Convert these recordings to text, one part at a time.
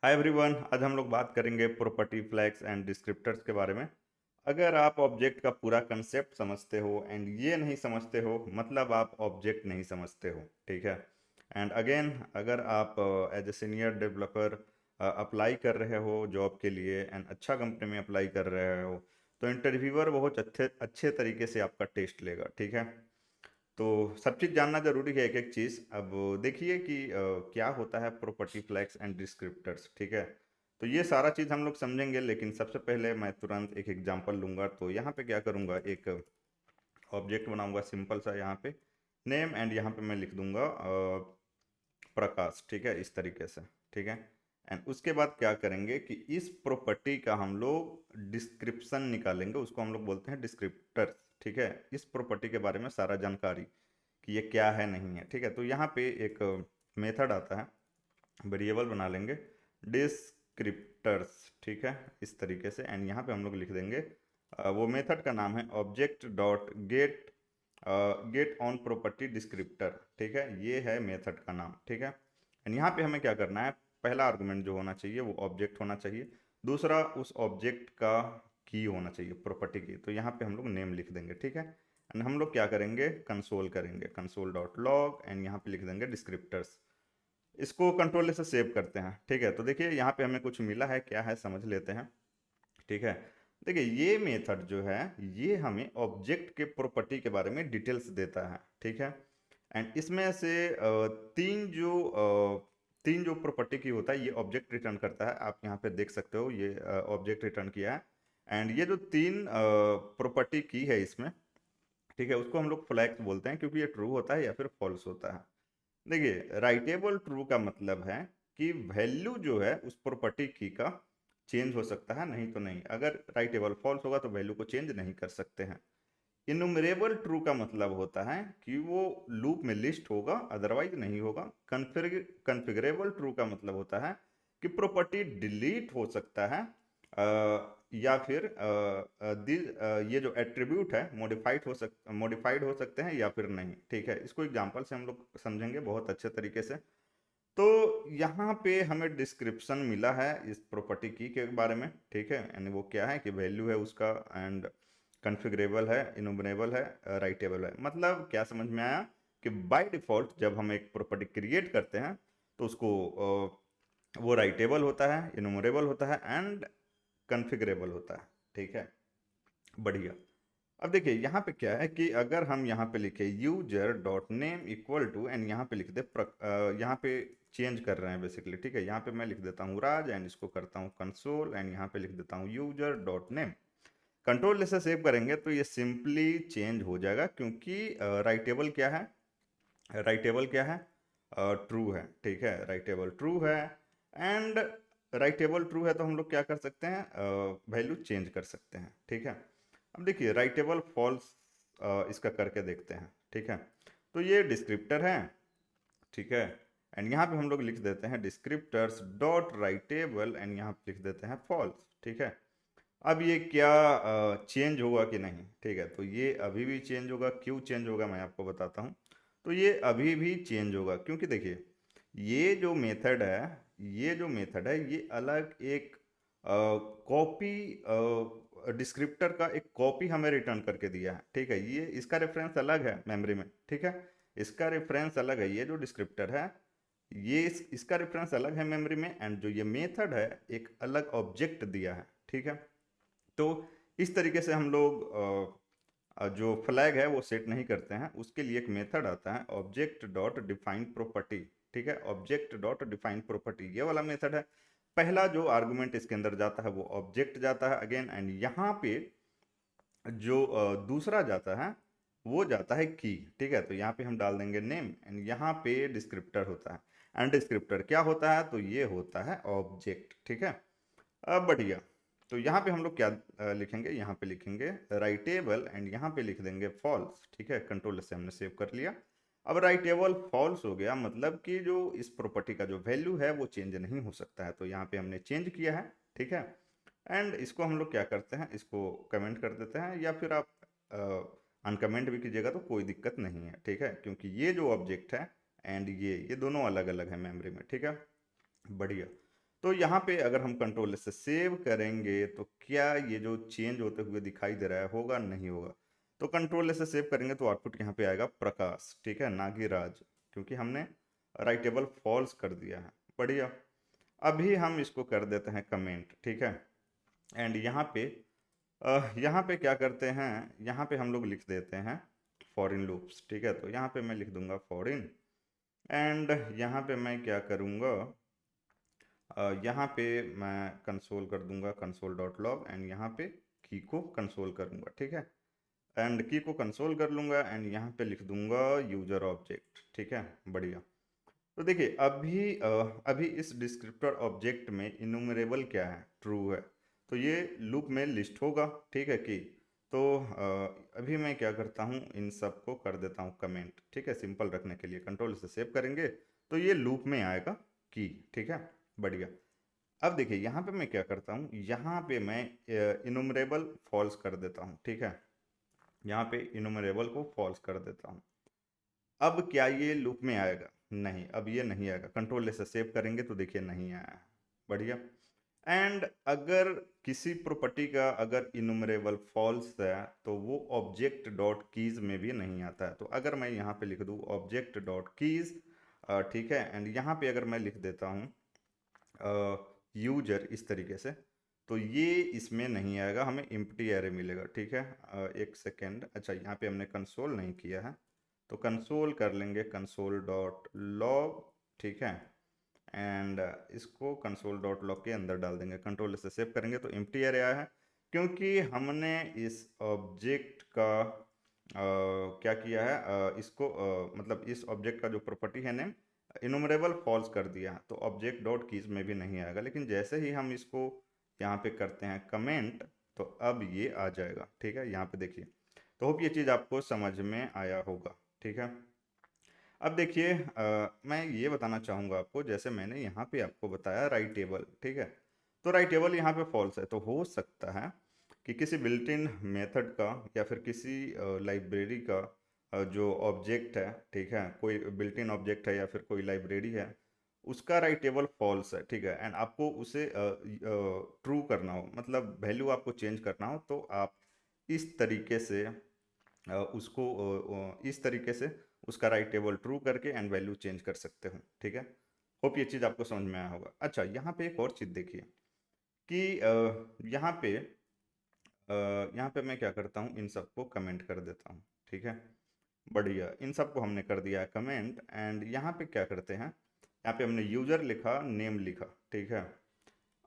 Hi everyone, आज हम लोग बात करेंगे प्रॉपर्टी फ्लैग्स एंड डिस्क्रिप्टर्स के बारे में। अगर आप ऑब्जेक्ट का पूरा कंसेप्ट समझते हो एंड ये नहीं समझते हो मतलब आप ऑब्जेक्ट नहीं समझते हो। ठीक है। एंड अगेन, अगर आप as a senior developer apply कर रहे हो जॉब के लिए एंड अच्छा कंपनी में अप्लाई कर रहे हो तो इंटरव्यूअर बहुत अच्छे अच्छे तरीके से आपका टेस्ट लेगा। ठीक है। तो सब चीज़ जानना जरूरी है, एक एक चीज़। अब देखिए कि क्या होता है प्रॉपर्टी फ्लैग्स एंड डिस्क्रिप्टर्स। ठीक है। तो ये सारा चीज़ हम लोग समझेंगे, लेकिन सबसे पहले मैं तुरंत एक एग्जांपल लूंगा। तो यहाँ पे क्या करूँगा, एक ऑब्जेक्ट बनाऊंगा सिंपल सा, यहाँ पे नेम एंड यहाँ पे मैं लिख दूंगा प्रकाश। ठीक है, इस तरीके से। ठीक है। एंड उसके बाद क्या करेंगे कि इस प्रॉपर्टी का हम लोग डिस्क्रिप्शन निकालेंगे, उसको हम लोग बोलते हैं डिस्क्रिप्टर। ठीक है। इस प्रॉपर्टी के बारे में सारा जानकारी कि ये क्या है नहीं है। ठीक है। तो यहाँ पे एक मेथड आता है, वेरिएबल बना लेंगे डिस्क्रिप्टर्स। ठीक है, इस तरीके से। एंड यहाँ पे हम लोग लिख देंगे वो मेथड का नाम है object dot gate get on property descriptor. ठीक है, ये है मेथड का नाम। ठीक है। एंड यहाँ पे हमें क्या करना है, पहला आर्गुमेंट जो होना चाहिए वो ऑब्जेक्ट होना चाहिए, दूसरा उस ऑब्जेक्ट का की होना चाहिए, प्रॉपर्टी की। तो यहाँ पे हम लोग नेम लिख देंगे। ठीक है। एंड हम लोग क्या करेंगे, कंसोल करेंगे, कंसोल डॉट लॉग, एंड यहाँ पे लिख देंगे डिस्क्रिप्टर्स। इसको कंट्रोल से सेव करते हैं। ठीक है। तो देखिए यहाँ पे हमें कुछ मिला है, क्या है समझ लेते हैं। ठीक है। देखिए ये मेथड जो है ये हमें ऑब्जेक्ट के प्रॉपर्टी के बारे में डिटेल्स देता है। ठीक है। एंड इसमें से तीन जो प्रॉपर्टी की होता है ये ऑब्जेक्ट रिटर्न करता है। आप यहाँ पे देख सकते हो ये ऑब्जेक्ट रिटर्न किया है। एंड ये जो तीन प्रॉपर्टी की है इसमें, ठीक है, उसको हम लोग फ्लैग्स बोलते हैं, क्योंकि ये ट्रू होता है या फिर फॉल्स होता है। देखिए राइटेबल ट्रू का मतलब है कि वैल्यू जो है उस प्रॉपर्टी की का चेंज हो सकता है, नहीं तो नहीं। अगर राइटेबल फॉल्स होगा तो वैल्यू को चेंज नहीं कर सकते हैं। इनुमरेबल ट्रू का मतलब होता है कि वो लूप में लिस्ट होगा, अदरवाइज नहीं होगा। कन्फिगरेबल ट्रू का मतलब होता है कि प्रॉपर्टी डिलीट हो सकता है या फिर ये जो एट्रीब्यूट है मॉडिफाइड हो सकते हैं या फिर नहीं। ठीक है, इसको एग्जांपल से हम लोग समझेंगे बहुत अच्छे तरीके से। तो यहाँ पे हमें डिस्क्रिप्शन मिला है इस प्रॉपर्टी की के बारे में। ठीक है, यानी वो क्या है कि वैल्यू है उसका, एंड कॉन्फ़िगरेबल है, इनुमरेबल है, राइटेबल है। मतलब क्या समझ में आया कि बाय डिफ़ॉल्ट जब हम एक प्रॉपर्टी क्रिएट करते हैं तो उसको वो राइटेबल होता है, इनुमरेबल होता है एंड कॉन्फ़िगरेबल होता है। ठीक है, बढ़िया। अब देखिए यहाँ पे क्या है कि अगर हम यहाँ पे लिखे user dot name equal to, and यहाँ पे लिख दे यहाँ पे चेंज कर रहे हैं बेसिकली। ठीक है, यहाँ पे मैं लिख देता हूँ राज एंड इसको करता हूँ कंसोल, एंड यहाँ पे लिख देता हूँ यूजर डॉट नेम। कंट्रोल से सेव करेंगे तो ये सिंपली चेंज हो जाएगा, क्योंकि राइटेबल क्या है, राइटेबल क्या है, ट्रू है। ठीक है, राइटेबल ट्रू है। एंड राइटेबल ट्रू है तो हम लोग क्या कर सकते हैं, वैल्यू चेंज कर सकते हैं। ठीक है। अब देखिए राइटेबल फॉल्स इसका करके देखते हैं। ठीक है। तो ये डिस्क्रिप्टर है। ठीक है। एंड यहाँ पे हम लोग लिख देते हैं डिस्क्रिप्टर्स डॉट राइटेबल, एंड यहाँ पे लिख देते हैं फॉल्स। ठीक है। अब ये क्या चेंज होगा कि नहीं। ठीक है, तो ये अभी भी चेंज होगा। क्यों चेंज होगा मैं आपको बताता हूँ। तो ये अभी भी चेंज होगा क्योंकि देखिए ये जो मेथड है, ये अलग एक कॉपी डिस्क्रिप्टर का एक कॉपी हमें रिटर्न करके दिया है। ठीक है, ये इसका रेफरेंस अलग है मेमोरी में। ठीक है, इसका रेफरेंस अलग है। ये जो डिस्क्रिप्टर है ये इसका रेफरेंस अलग है मेमोरी में, एंड जो ये मेथड है एक अलग ऑब्जेक्ट दिया है। ठीक है। तो इस तरीके से हम लोग जो फ्लैग है वो सेट नहीं करते हैं, उसके लिए एक मेथड आता है ऑब्जेक्ट डॉट डिफाइन प्रॉपर्टी। ठीक है, ऑब्जेक्ट डॉट डिफाइन प्रॉपर्टी ये वाला मेथड है। पहला जो आर्गुमेंट इसके अंदर जाता है वो ऑब्जेक्ट जाता है अगेन, एंड यहाँ पे जो दूसरा जाता है वो जाता है की। ठीक है, तो यहाँ पे हम डाल देंगे नेम, एंड यहाँ पे डिस्क्रिप्टर होता है। एंड डिस्क्रिप्टर क्या होता है, तो ये होता है ऑब्जेक्ट। ठीक है, अब बढ़िया। तो यहाँ पे हम लोग क्या लिखेंगे, यहाँ पे लिखेंगे राइटेबल, एंड यहाँ पे लिख देंगे फॉल्स। ठीक है, कंट्रोल से हमने सेव कर लिया। अब राइटेबल फॉल्स हो गया, मतलब कि जो इस प्रॉपर्टी का जो वैल्यू है वो चेंज नहीं हो सकता है। तो यहाँ पे हमने चेंज किया है। ठीक है। एंड इसको हम लोग क्या करते हैं, इसको कमेंट कर देते हैं, या फिर आप अनकमेंट भी कीजिएगा तो कोई दिक्कत नहीं है। ठीक है, क्योंकि ये जो ऑब्जेक्ट है एंड ये दोनों अलग अलग है मेमोरी में। ठीक है, बढ़िया। तो यहाँ पे अगर हम कंट्रोल से सेव करेंगे तो क्या ये जो चेंज होते हुए दिखाई दे रहा है होगा, नहीं होगा। तो कंट्रोल से सेव करेंगे तो आउटपुट यहाँ पे आएगा प्रकाश, ठीक है, ना कि राज, क्योंकि हमने राइटेबल फॉल्स कर दिया है। बढ़िया। अभी हम इसको कर देते हैं कमेंट, ठीक है। एंड यहाँ पे क्या करते हैं, यहाँ पे हम लोग लिख देते हैं फॉरिन लूप्स, ठीक है। तो यहाँ पे मैं लिख दूंगा फॉरिन, एंड यहाँ पे मैं क्या करूँगा, यहाँ पे मैं कंसोल कर दूंगा कंसोल डॉट लॉग, एंड यहाँ पे की को कंसोल करूंगा, ठीक है। एंड की को कंसोल कर लूंगा, एंड यहाँ पे लिख दूंगा यूजर ऑब्जेक्ट, ठीक है। बढ़िया। तो देखिए अभी इस डिस्क्रिप्टर ऑब्जेक्ट में इनुमरेबल क्या है, ट्रू है, तो ये लूप में लिस्ट होगा, ठीक है कि। तो अभी मैं क्या करता हूँ, इन सब को कर देता हूँ कमेंट, ठीक है, सिंपल रखने के लिए। कंट्रोल से सेव करेंगे तो ये लूप में आएगा की, ठीक है। बढ़िया। अब देखिए यहाँ पे मैं क्या करता हूँ, यहाँ पे मैं इनुमरेबल फॉल्स कर देता हूँ, ठीक है। यहाँ पे इनुमरेबल को फॉल्स कर देता हूँ। अब क्या ये लूप में आएगा, नहीं, अब ये नहीं आएगा। कंट्रोल से सेव करेंगे तो देखिए नहीं आया है। बढ़िया। एंड अगर किसी प्रॉपर्टी का अगर इनुमरेबल फॉल्स है तो वो ऑब्जेक्ट डॉट कीज में भी नहीं आता है। तो अगर मैं यहाँ पे लिख दूँ ऑब्जेक्ट डॉट कीज, ठीक है, एंड यहाँ पे अगर मैं लिख देता हूँ यूजर इस तरीके से, तो ये इसमें नहीं आएगा, हमें एम्प्टी एरे मिलेगा, ठीक है। एक सेकेंड, अच्छा यहाँ पे हमने कंसोल नहीं किया है, तो कंसोल कर लेंगे कंसोल डॉट लॉग, ठीक है। एंड इसको कंसोल डॉट लॉग के अंदर डाल देंगे। कंट्रोल से सेव करेंगे तो एम्प्टी एरे आया है, क्योंकि हमने इस ऑब्जेक्ट का क्या किया है, इसको मतलब इस ऑब्जेक्ट का जो प्रॉपर्टी है नेम इनुमरेबल फॉल्स कर दिया, तो ऑब्जेक्ट डॉट कीज में भी नहीं आएगा। लेकिन जैसे ही हम इसको यहाँ पे करते हैं कमेंट, तो अब ये आ जाएगा, ठीक है। यहाँ पे देखिए, तो होप ये चीज़ आपको समझ में आया होगा, ठीक है। अब देखिए मैं ये बताना चाहूँगा आपको, जैसे मैंने यहाँ पे आपको बताया राइटेबल, ठीक है। तो राइटेबल यहाँ पे फॉल्स है, तो हो सकता है कि किसी बिल्ट इन मेथड का या फिर किसी लाइब्रेरी का जो ऑब्जेक्ट है, ठीक है, कोई बिल्ट इन ऑब्जेक्ट है या फिर कोई लाइब्रेरी है, उसका राइटेबल फॉल्स है, ठीक है। एंड आपको उसे ट्रू करना हो, मतलब वैल्यू आपको चेंज करना हो, तो आप इस तरीके से उसको इस तरीके से उसका राइट टेबल ट्रू करके एंड वैल्यू चेंज कर सकते हो, ठीक है। होप ये चीज़ आपको समझ में आया होगा। अच्छा, यहाँ पे एक और चीज़ देखिए कि यहाँ पे मैं क्या करता हूँ, इन सबको कमेंट कर देता हूँ, ठीक है। बढ़िया, इन सबको हमने कर दिया है कमेंट, एंड यहाँ पे क्या करते हैं, यहाँ पे हमने यूजर लिखा, नेम लिखा, ठीक है।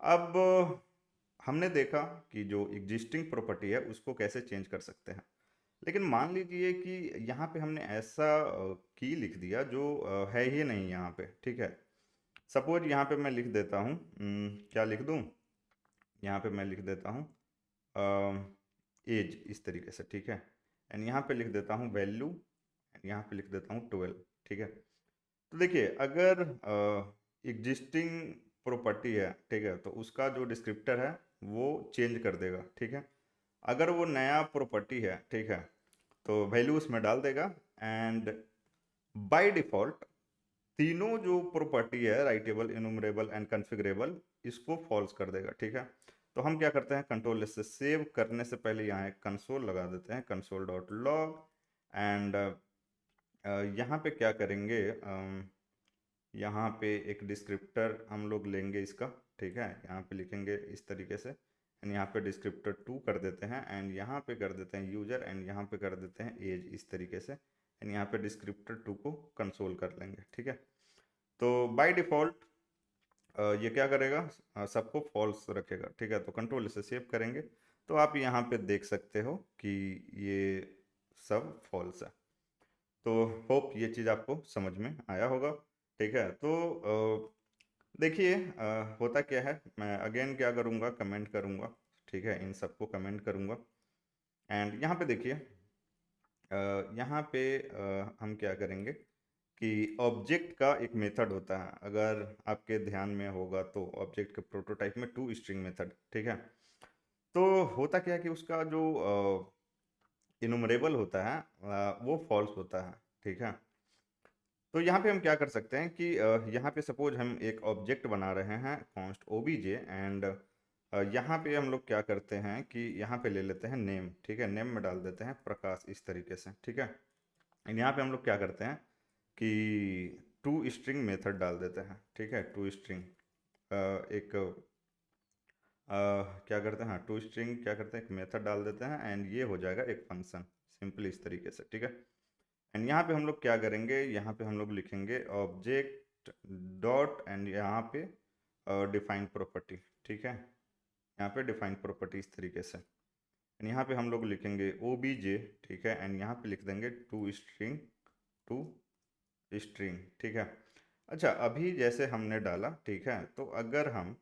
अब हमने देखा कि जो एग्जिस्टिंग प्रॉपर्टी है उसको कैसे चेंज कर सकते हैं। लेकिन मान लीजिए कि यहाँ पे हमने ऐसा की लिख दिया जो है ही नहीं यहाँ पे, ठीक है। सपोज यहाँ पे मैं लिख देता हूँ, क्या लिख दूँ, यहाँ पे मैं लिख देता हूँ एज इस तरीके से, ठीक है। एंड यहाँ पे लिख देता हूँ वैल्यू, एंड यहाँ पे लिख देता हूँ 12, ठीक है। तो देखिए अगर एग्जिस्टिंग प्रॉपर्टी है, ठीक है, तो उसका जो डिस्क्रिप्टर है वो चेंज कर देगा, ठीक है। अगर वो नया प्रॉपर्टी है, ठीक है, तो वैल्यू उसमें डाल देगा, एंड बाय डिफॉल्ट तीनों जो प्रॉपर्टी है राइटेबल, इनुमरेबल एंड कॉन्फ़िगरेबल, इसको फॉल्स कर देगा, ठीक है। तो हम क्या करते हैं, कंट्रोल से सेव करने से पहले यहाँ एक कंसोल लगा देते हैं, कंसोल डॉट लॉग, एंड यहाँ पे क्या करेंगे, यहाँ पे एक डिस्क्रिप्टर हम लोग लेंगे इसका, ठीक है। यहाँ पे लिखेंगे इस तरीके से, एंड यहाँ पे डिस्क्रिप्टर 2 कर देते हैं, एंड यहाँ पे कर देते हैं यूजर, एंड यहाँ पे कर देते हैं एज इस तरीके से, एंड यहाँ पे डिस्क्रिप्टर 2 को कंसोल कर लेंगे, ठीक है। तो बाय डिफ़ॉल्ट ये क्या करेगा, सबको फॉल्स रखेगा, ठीक है। तो कंट्रोल से सेव करेंगे तो आप यहाँ पे देख सकते हो कि ये सब फॉल्स है। तो होप ये चीज़ आपको समझ में आया होगा, ठीक है। तो देखिए होता क्या है, मैं अगेन क्या करूँगा, कमेंट करूँगा, ठीक है, इन सबको कमेंट करूँगा। एंड यहाँ पे देखिए यहाँ पे हम क्या करेंगे कि ऑब्जेक्ट का एक मेथड होता है, अगर आपके ध्यान में होगा तो ऑब्जेक्ट के प्रोटोटाइप में टू स्ट्रिंग मेथड, ठीक है। तो होता क्या है कि उसका जो इनुमरेबल होता है वो फॉल्स होता है, ठीक है। तो यहाँ पे हम क्या कर सकते हैं कि यहाँ पे सपोज हम एक ऑब्जेक्ट बना रहे हैं कॉन्स्ट ओबीजे, एंड यहाँ पे हम लोग क्या करते हैं कि यहाँ पे ले लेते हैं नेम, ठीक है, नेम में डाल देते हैं प्रकाश, इस तरीके से, ठीक है। एंड यहाँ पे हम लोग क्या करते हैं कि टू स्ट्रिंग मेथड डाल देते हैं, ठीक है, टू स्ट्रिंग एक क्या करते हैं, हाँ, टू स्ट्रिंग क्या करते हैं, एक मेथड डाल देते हैं, एंड ये हो जाएगा एक फंक्शन, सिंपली इस तरीके से, ठीक है। एंड यहाँ पे हम लोग क्या करेंगे, यहाँ पे हम लोग लिखेंगे ऑब्जेक्ट डॉट, एंड यहाँ पे डिफाइन प्रॉपर्टी, ठीक है, यहाँ पे डिफाइन प्रॉपर्टी इस तरीके से। एंड यहाँ पे हम लोग लिखेंगे ओबीजे, ठीक है, एंड यहाँ पे लिख देंगे टू स्ट्रिंग, टू स्ट्रिंग, ठीक है। अच्छा, अभी जैसे हमने डाला, ठीक है, तो अगर हम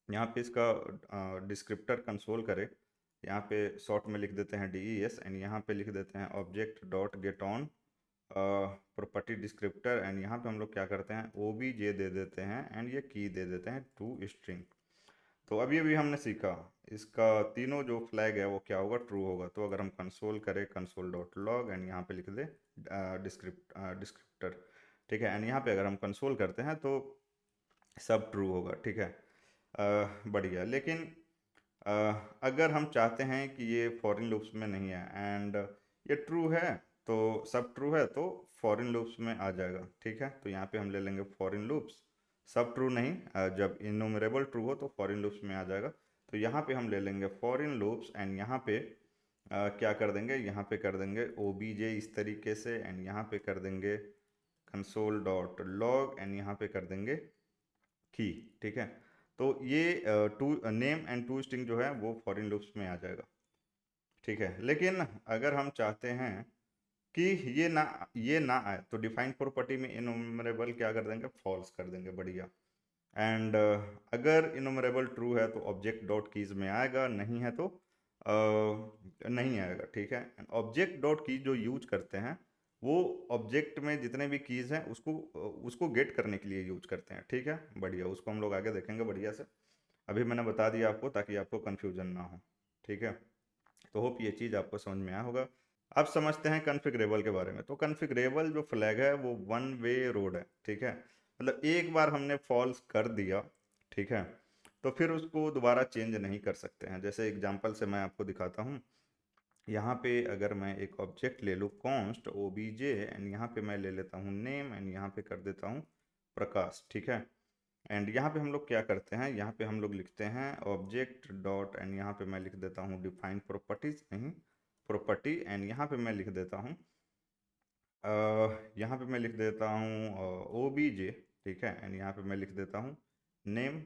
यहाँ पे इसका डिस्क्रिप्टर कंसोल करें, यहाँ पे शॉर्ट में लिख देते हैं DES, एंड यहाँ पे लिख देते हैं object dot get on property descriptor, and यहाँ पे हम लोग क्या करते हैं ओबीजे दे देते हैं, एंड ये की दे देते हैं टू स्ट्रिंग। तो अभी अभी हमने सीखा इसका तीनों जो फ्लैग है वो क्या होगा, ट्रू होगा। तो अगर हम कंसोल करें कंसोल डॉट लॉग, एंड यहाँ पे लिख दे डिस्क्रिप्टर, ठीक है, एंड यहाँ पे अगर हम कंसोल करते हैं तो सब ट्रू होगा, ठीक है। बढ़िया, लेकिन अ, अगर हम चाहते हैं कि ये फॉरेन लूप्स में नहीं है, एंड ये ट्रू है, तो सब ट्रू है तो फॉरेन लूप्स में आ जाएगा, ठीक है। तो यहाँ पे हम ले लेंगे फॉरेन लूप्स, सब ट्रू नहीं, जब इन्यूमरेबल ट्रू हो तो फॉरेन लूप्स में आ जाएगा। तो यहाँ पे हम ले लेंगे फॉरेन लूप्स, एंड यहाँ पे क्या कर देंगे, यहाँ पे कर देंगे ओबीजे इस तरीके से, एंड यहाँ पे कर देंगे कंसोल डॉट लॉग, एंड यहाँ पे कर देंगे की, ठीक है। तो ये to name and to string जो है वो फॉरेन लूप्स में आ जाएगा, ठीक है। लेकिन अगर हम चाहते हैं कि ये ना आए, तो डिफाइन प्रॉपर्टी में इनुमरेबल क्या कर देंगे, फॉल्स कर देंगे, बढ़िया। एंड अगर इनुमरेबल ट्रू है तो ऑब्जेक्ट डॉट कीज में आएगा, नहीं है तो नहीं आएगा, ठीक है। ऑब्जेक्ट डॉट कीज जो यूज करते हैं वो ऑब्जेक्ट में जितने भी कीज हैं उसको गेट करने के लिए यूज करते हैं, ठीक है, बढ़िया। उसको हम लोग आगे देखेंगे बढ़िया से, अभी मैंने बता दिया आपको ताकि आपको कन्फ्यूजन ना हो, ठीक है। तो होप ये चीज़ आपको समझ में आया होगा। अब समझते हैं कॉन्फ़िगरेबल के बारे में। तो कॉन्फ़िगरेबल जो फ्लैग है वो वन वे रोड है, ठीक है, मतलब एक बार हमने फॉल्स कर दिया, ठीक है, तो फिर उसको दोबारा चेंज नहीं कर सकते हैं। जैसे एग्जांपल से मैं आपको दिखाता हूँ। यहाँ पे अगर मैं एक ऑब्जेक्ट ले लूँ कॉन्स्ट ओबीजे, एंड यहाँ पे मैं ले लेता हूँ नेम, एंड यहाँ पे कर देता हूँ प्रकाश, ठीक है। एंड यहाँ पे हम लोग क्या करते हैं, यहाँ पे हम लोग लिखते हैं ऑब्जेक्ट डॉट, एंड यहाँ पे मैं लिख देता हूँ डिफाइन प्रॉपर्टीज, नहीं प्रॉपर्टी, एंड यहाँ पे मैं लिख देता हूँ यहाँ पे मैं लिख देता हूँ ओबीजे, ठीक है, एंड यहाँ पे मैं लिख देता हूँ नेम,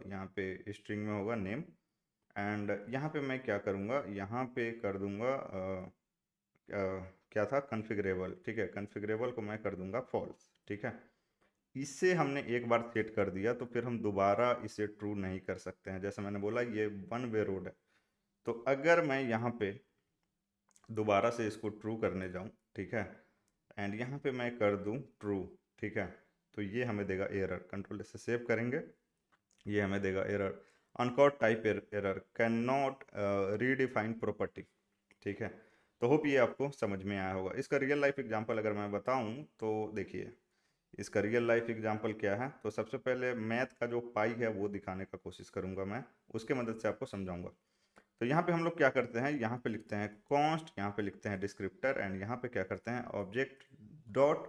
यहाँ पे स्ट्रिंग में होगा नेम, एंड यहाँ पे मैं क्या करूँगा, यहाँ पे कर दूँगा क्या था कॉन्फ़िगरेबल, ठीक है, कॉन्फ़िगरेबल को मैं कर दूँगा फॉल्स, ठीक है। इससे हमने एक बार सेट कर दिया तो फिर हम दोबारा इसे ट्रू नहीं कर सकते हैं। जैसे मैंने बोला ये वन वे रोड है, तो अगर मैं यहाँ पे दोबारा से इसको ट्रू करने जाऊँ, ठीक है, एंड यहाँ पे मैं कर दूँ ट्रू, ठीक है, तो ये हमें देगा एरर। कंट्रोल से सेव करेंगे, ये हमें देगा error, uncaught type error, cannot redefine property, ठीक है। तो होप ये आपको समझ में आया होगा। इसका रियल लाइफ एग्जांपल अगर मैं बताऊं तो देखिए, इसका रियल लाइफ एग्जांपल क्या है। तो सबसे पहले मैथ का जो पाई है वो दिखाने का कोशिश करूंगा मैं, उसके मदद से आपको समझाऊंगा। तो यहाँ पे हम लोग क्या करते हैं, यहाँ पे लिखते हैं कॉन्स्ट, यहाँ पे लिखते हैं डिस्क्रिप्टर, एंड यहाँ पे क्या करते हैं ऑब्जेक्ट डॉट,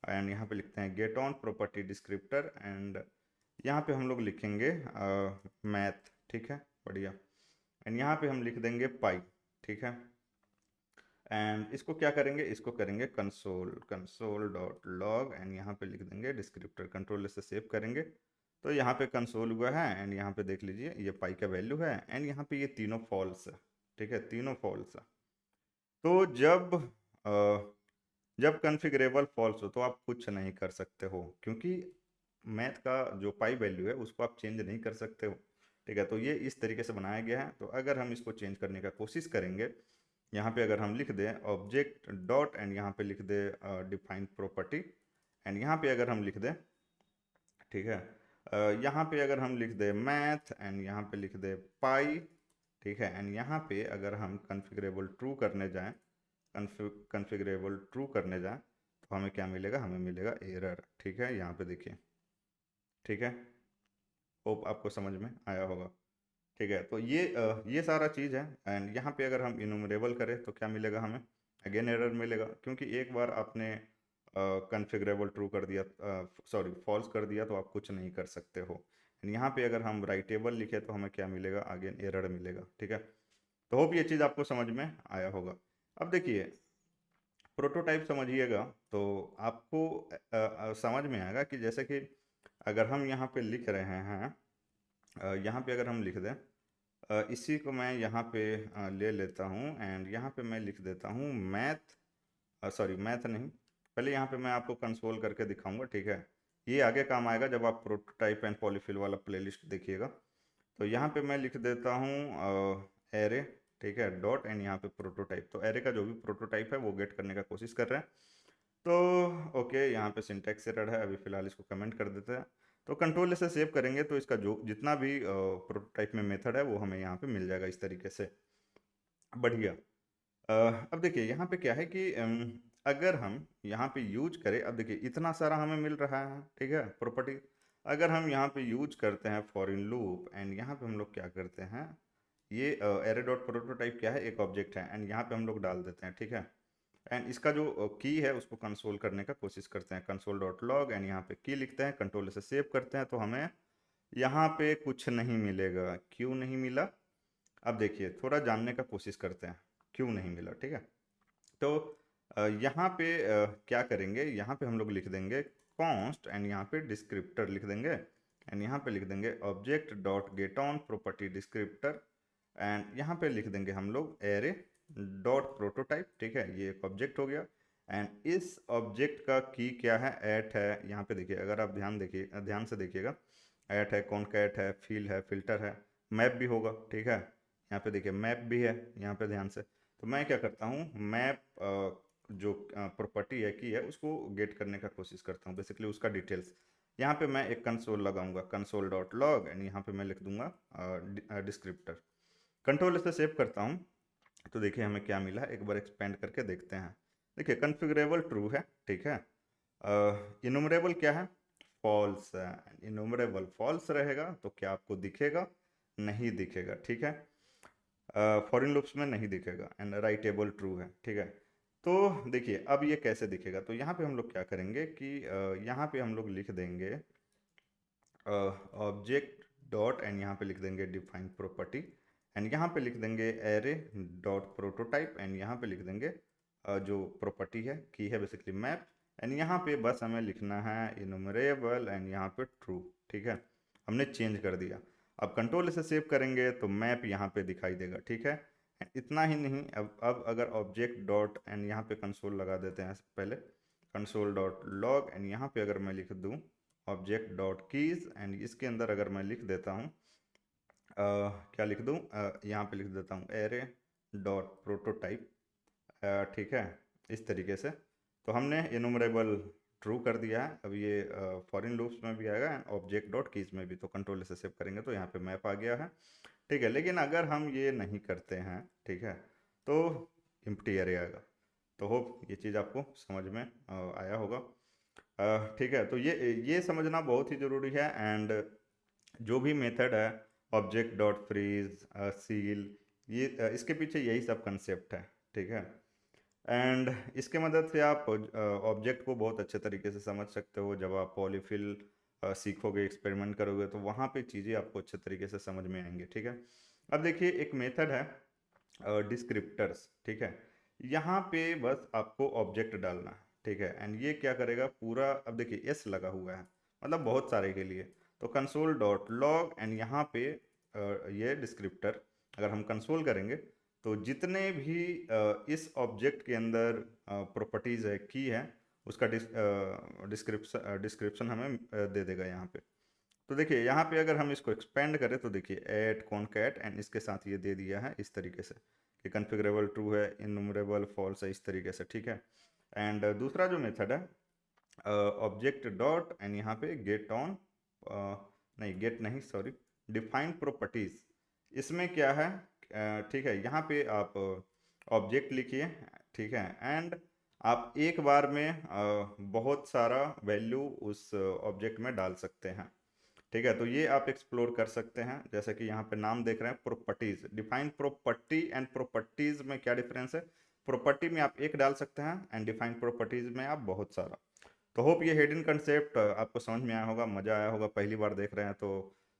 एंड यहाँ पे लिखते हैं get on property descriptor, and यहाँ पे हम लोग लिखेंगे मैथ, ठीक है, बढ़िया। एंड यहाँ पे हम लिख देंगे पाई, ठीक है। एंड इसको क्या करेंगे, इसको करेंगे कंसोल डॉट लॉग, एंड यहाँ पे लिख देंगे डिस्क्रिप्टर, कंट्रोल से सेव करेंगे। तो यहाँ पे कंसोल हुआ है, एंड यहाँ पे देख लीजिए ये पाई का वैल्यू है, एंड यहाँ पे ये तीनों फॉल्स है, ठीक है, तीनों फॉल्स है। तो जब कॉन्फ़िगरेबल फॉल्स हो तो आप कुछ नहीं कर सकते हो, क्योंकि मैथ का जो पाई वैल्यू है उसको आप चेंज नहीं कर सकते हो, ठीक है। तो ये इस तरीके से बनाया गया है। तो अगर हम इसको चेंज करने का कोशिश करेंगे, यहाँ पे अगर हम लिख दें ऑब्जेक्ट डॉट, एंड यहाँ पे लिख दे डिफाइन प्रॉपर्टी, एंड यहाँ पे अगर हम लिख दें, ठीक है, यहाँ पे अगर हम लिख दें मैथ, एंड यहाँ पे लिख दें पाई, ठीक है, एंड यहाँ पे अगर हम कॉन्फ़िगरेबल ट्रू करने जाएं, कॉन्फ़िगरेबल ट्रू करने जाएं, तो हमें क्या मिलेगा, हमें मिलेगा एरर। ठीक है, यहाँ पे देखिए। ठीक है, होप आपको समझ में आया होगा। ठीक है, तो ये सारा चीज़ है। एंड यहाँ पे अगर हम इनुमरेबल करें तो क्या मिलेगा हमें, अगेन एरर मिलेगा, क्योंकि एक बार आपने कॉन्फ़िगरेबल ट्रू कर दिया, सॉरी फॉल्स कर दिया, तो आप कुछ नहीं कर सकते हो। एंड यहाँ पे अगर हम राइटेबल लिखे तो हमें क्या मिलेगा, अगेन एरर मिलेगा। ठीक है, तो होप ये चीज़ आपको समझ में आया होगा। अब देखिए प्रोटोटाइप समझिएगा तो आपको समझ में आएगा कि जैसे कि अगर हम यहाँ पे लिख रहे हैं, यहाँ पे अगर हम लिख दें, इसी को मैं यहाँ पे ले लेता हूँ एंड यहाँ पे मैं लिख देता हूँ मैथ, सॉरी मैथ नहीं, पहले यहाँ पे मैं आपको कंसोल करके दिखाऊंगा। ठीक है, ये आगे काम आएगा जब आप प्रोटोटाइप एंड पॉलीफिल वाला प्लेलिस्ट देखिएगा। तो यहाँ पे मैं लिख देता हूँ एरे, ठीक है, डॉट एंड यहाँ पे प्रोटोटाइप। तो एरे का जो भी प्रोटोटाइप है वो गेट करने का कोशिश कर रहे हैं। तो ओके, यहाँ पे सिंटैक्स एरर है, अभी फिलहाल इसको कमेंट कर देते हैं। तो कंट्रोल से सेव करेंगे तो इसका जो जितना भी प्रोटोटाइप में मेथड है वो हमें यहाँ पे मिल जाएगा इस तरीके से। बढ़िया। अब देखिए यहाँ पे क्या है कि अगर हम यहाँ पे यूज करें, अब देखिए इतना सारा हमें मिल रहा है, ठीक है, प्रॉपर्टी। अगर हम यहाँ पे यूज करते हैं फॉर इन लूप एंड यहाँ पे हम लोग क्या करते हैं, ये एरे डॉट प्रोटोटाइप क्या है, एक ऑब्जेक्ट है एंड यहाँ पे हम लोग डाल देते हैं। ठीक है, एंड इसका जो की है उसको कंसोल करने का कोशिश करते हैं, कंसोल डॉट लॉग एंड यहाँ पे की लिखते हैं, कंट्रोल से सेव करते हैं, तो हमें यहाँ पे कुछ नहीं मिलेगा। क्यों नहीं मिला, अब देखिए थोड़ा जानने का कोशिश करते हैं क्यों नहीं मिला। ठीक है, तो यहाँ पे क्या करेंगे, यहाँ पे हम लोग लिख देंगे कॉन्स्ट एंड यहाँ पे डिस्क्रिप्टर लिख देंगे एंड यहाँ पे लिख देंगे object dot get on property descriptor and यहाँ पे लिख देंगे हम लोग एरे डॉट प्रोटोटाइप। ठीक है, ये एक ऑब्जेक्ट हो गया एंड इस ऑब्जेक्ट का की क्या है, एट है। यहाँ पे देखिए, अगर आप ध्यान से देखिएगा, एट है, कॉनकैट है, फील है, फिल्टर है, मैप भी होगा। ठीक है, यहाँ पे देखिए मैप भी है, यहाँ पे ध्यान से। तो मैं क्या करता हूँ, मैप जो प्रॉपर्टी है की है उसको गेट करने का कोशिश करता हूँ, बेसिकली उसका डिटेल्स। यहाँ पे मैं एक कंसोल लगाऊंगा, कंसोल डॉट लॉग एंड यहाँ पे मैं लिख दूंगा डिस्क्रिप्टर। कंट्रोल से सेव करता हूँ तो देखिए हमें क्या मिला है, एक बार एक्सपेंड करके देखते हैं। देखिए कॉन्फ़िगरेबल ट्रू है। ठीक है, इनुमरेबल क्या है, फॉल्स है। इनुमरेबल फॉल्स रहेगा तो क्या आपको दिखेगा, नहीं दिखेगा। ठीक है, फॉरेन लूप्स में नहीं दिखेगा एंड राइटेबल ट्रू है। ठीक है, तो देखिए अब ये कैसे दिखेगा, तो यहाँ पे हम लोग क्या करेंगे कि यहाँ पे हम लोग लिख देंगे ऑब्जेक्ट डॉट एंड यहाँ पे लिख देंगे डिफाइन प्रॉपर्टी एंड यहाँ पे लिख देंगे एरे डॉट प्रोटोटाइप एंड यहाँ पे लिख देंगे जो प्रॉपर्टी है की है बेसिकली मैप एंड यहाँ पे बस हमें लिखना है इनुमरेबल एंड यहाँ पे ट्रू। ठीक है, हमने चेंज कर दिया। अब कंट्रोल से सेव करेंगे तो मैप यहाँ पे दिखाई देगा। ठीक है, इतना ही नहीं, अब अगर ऑब्जेक्ट डॉट एंड यहाँ पे कंसोल लगा देते हैं पहले, कंसोल डॉट लॉग एंड यहाँ पे अगर मैं लिख दूँ ऑब्जेक्ट डॉट कीज एंड इसके अंदर अगर मैं लिख देता हूँ क्या लिख दूँ, यहाँ पे लिख देता हूँ एरे डॉट प्रोटोटाइप। ठीक है, इस तरीके से तो हमने इनुमरेबल ट्रू कर दिया है। अब ये फॉरेन लूप्स में भी आएगा एंड ऑब्जेक्ट डॉट कीज में भी, तो कंट्रोल से सेव करेंगे तो यहाँ पे मैप आ गया है। ठीक है, लेकिन अगर हम ये नहीं करते हैं, ठीक है, तो एम्प्टी एरे आएगा। तो होप ये चीज़ आपको समझ में आया होगा। ठीक है, तो ये समझना बहुत ही ज़रूरी है। एंड जो भी मेथड है ऑब्जेक्ट डॉट फ्रीज, सील, ये इसके पीछे यही सब कंसेप्ट है। ठीक है, एंड इसके मदद से आप ऑब्जेक्ट को बहुत अच्छे तरीके से समझ सकते हो। जब आप पॉलीफिल सीखोगे, एक्सपेरिमेंट करोगे, तो वहाँ पे चीज़ें आपको अच्छे तरीके से समझ में आएंगे। ठीक है, अब देखिए एक मेथड है डिस्क्रिप्टर्स। ठीक है, यहाँ पे बस आपको ऑब्जेक्ट डालना है। ठीक है, एंड ये क्या करेगा पूरा, अब देखिए एस लगा हुआ है, मतलब बहुत सारे के लिए। तो कंसोल डॉट लॉग एंड यहाँ पे ये डिस्क्रिप्टर अगर हम कंसोल करेंगे तो जितने भी इस ऑब्जेक्ट के अंदर प्रॉपर्टीज़ है की है उसका डिस्क्रिप्शन हमें दे देगा यहाँ पे। तो देखिए यहाँ पे अगर हम इसको एक्सपेंड करें तो देखिए एट कॉनकैट एंड इसके साथ ये दे दिया है इस तरीके से कि कॉन्फ़िगरेबल ट्रू है, इनुमरेबल फॉल्स है, इस तरीके से। ठीक है, एंड दूसरा जो मेथड है ऑब्जेक्ट डॉट एंड यहाँ पे गेट ऑन, नहीं गेट नहीं, सॉरी, डिफाइन प्रॉपर्टीज। इसमें क्या है, ठीक है, यहाँ पे आप ऑब्जेक्ट लिखिए। ठीक है, एंड आप एक बार में बहुत सारा वैल्यू उस ऑब्जेक्ट में डाल सकते हैं। ठीक है, तो ये आप एक्सप्लोर कर सकते हैं। जैसे कि यहाँ पे नाम देख रहे हैं properties, define property and properties में क्या डिफरेंस है। प्रॉपर्टी में आप एक डाल सकते हैं एंड डिफाइन प्रॉपर्टीज में आप बहुत सारा। तो होप ये हिडन कंसेप्ट आपको समझ में आया होगा, मजा आया होगा। पहली बार देख रहे हैं तो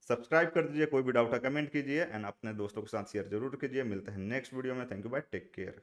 सब्सक्राइब कर दीजिए, कोई भी डाउट है कमेंट कीजिए एंड अपने दोस्तों के साथ शेयर जरूर कीजिए। मिलते हैं नेक्स्ट वीडियो में। Thank you, bye, take care.